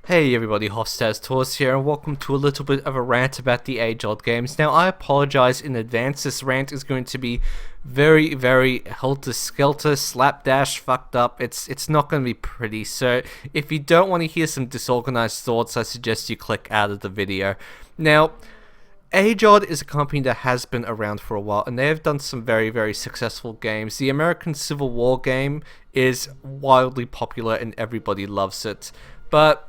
Hey everybody, Hofstad's Tours here, and welcome to a little bit of a rant about the AGEod games. Now, I apologize in advance. This rant is going to be very helter-skelter, slapdash, fucked up. It's not going to be pretty, so if you don't want to hear some disorganized thoughts, I suggest you click out of the video. Now, AGEod is a company that has been around for a while, and they have done some very successful games. The American Civil War game is wildly popular, and everybody loves it. But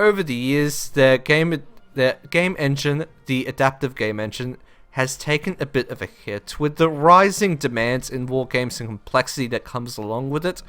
over the years, the game engine, the adaptive game engine, has taken a bit of a hit. With the rising demands in war games and complexity that comes along with it,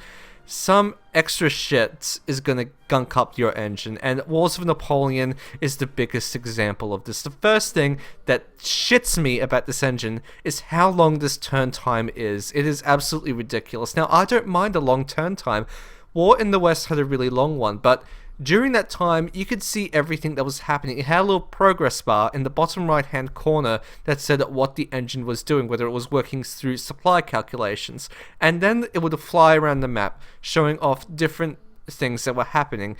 some extra shit is gonna gunk up your engine, and Wars of Napoleon is the biggest example of this. The first thing that shits me about this engine is how long this turn time is. It is absolutely ridiculous. Now, I don't mind a long turn time. War in the West had a really long one, but during that time, you could see everything that was happening. It had a little progress bar in the bottom right-hand corner that said what the engine was doing, whether it was working through supply calculations. And then it would fly around the map, showing off different things that were happening.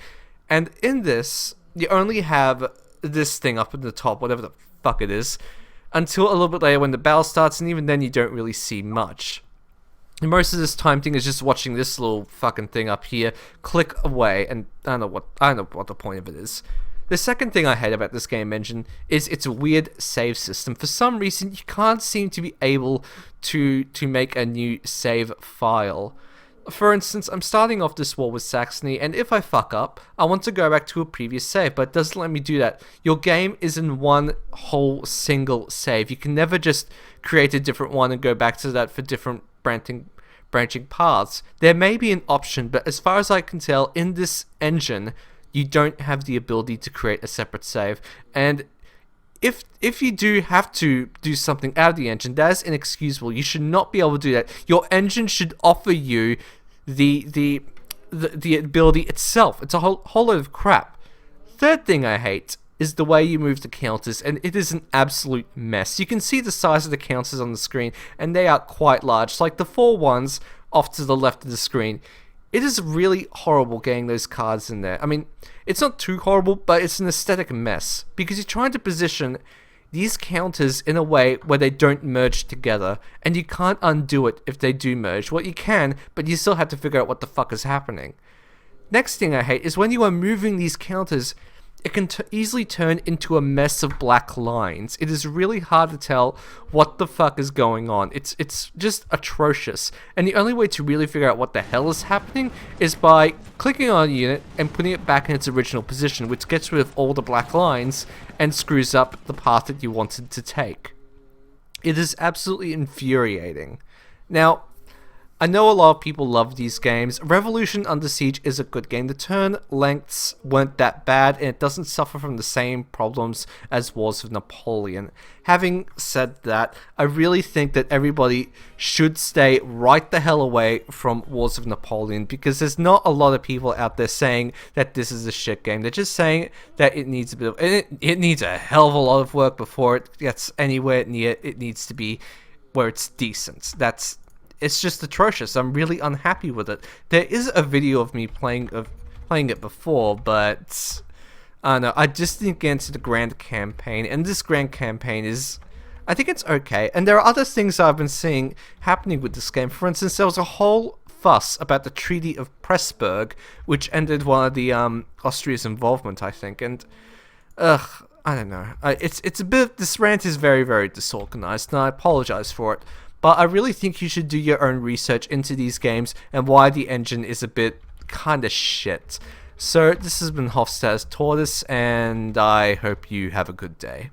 And in this, you only have this thing up at the top, whatever the fuck it is, until a little bit later when the battle starts, and even then you don't really see much. And most of this time thing is just watching this little fucking thing up here click away, and I don't know what the point of it is. The second thing I hate about this game engine is its weird save system. For some reason, you can't seem to be able to make a new save file. For instance, I'm starting off this war with Saxony, and if I fuck up, I want to go back to a previous save, but it doesn't let me do that. Your game is in one whole single save. You can never just create a different one and go back to that for different branching paths. There may be an option, but as far as I can tell, in this engine, you don't have the ability to create a separate save. And if you do have to do something out of the engine, that is inexcusable. You should not be able to do that. Your engine should offer you the ability itself. It's a whole load of crap. Third thing I hate is the way you move the counters, and it is an absolute mess. You can see the size of the counters on the screen, and they are quite large. Like the 4 ones off to the left of the screen. It is really horrible getting those cards in there. I mean, it's not too horrible, but it's an aesthetic mess, because you're trying to position these counters in a way where they don't merge together, and you can't undo it if they do merge. Well, you can, but you still have to figure out what the fuck is happening. Next thing I hate is when you are moving these counters, it can easily turn into a mess of black lines. It is really hard to tell what the fuck is going on. It's just atrocious. And the only way to really figure out what the hell is happening is by clicking on a unit and putting it back in its original position, which gets rid of all the black lines and screws up the path that you wanted to take. It is absolutely infuriating. Now, I know a lot of people love these games. Revolution Under Siege is a good game. The turn lengths weren't that bad, and it doesn't suffer from the same problems as Wars of Napoleon. Having said that, I really think that everybody should stay right the hell away from Wars of Napoleon, because there's not a lot of people out there saying that this is a shit game. They're just saying that it needs a bit of, it needs a hell of a lot of work before it gets anywhere near it needs to be where it's decent. It's just atrocious. I'm really unhappy with it. There is a video of me playing it before, but I don't know. I just didn't get into the grand campaign, and this grand campaign is, I think it's okay. And there are other things I've been seeing happening with this game. For instance, there was a whole fuss about the Treaty of Pressburg, which ended one of the Austria's involvement, I think. And I don't know. It's a bit. This rant is very disorganized, and I apologize for it. But I really think you should do your own research into these games and why the engine is a bit kinda shit. So this has been Hofstad's Tortoise, and I hope you have a good day.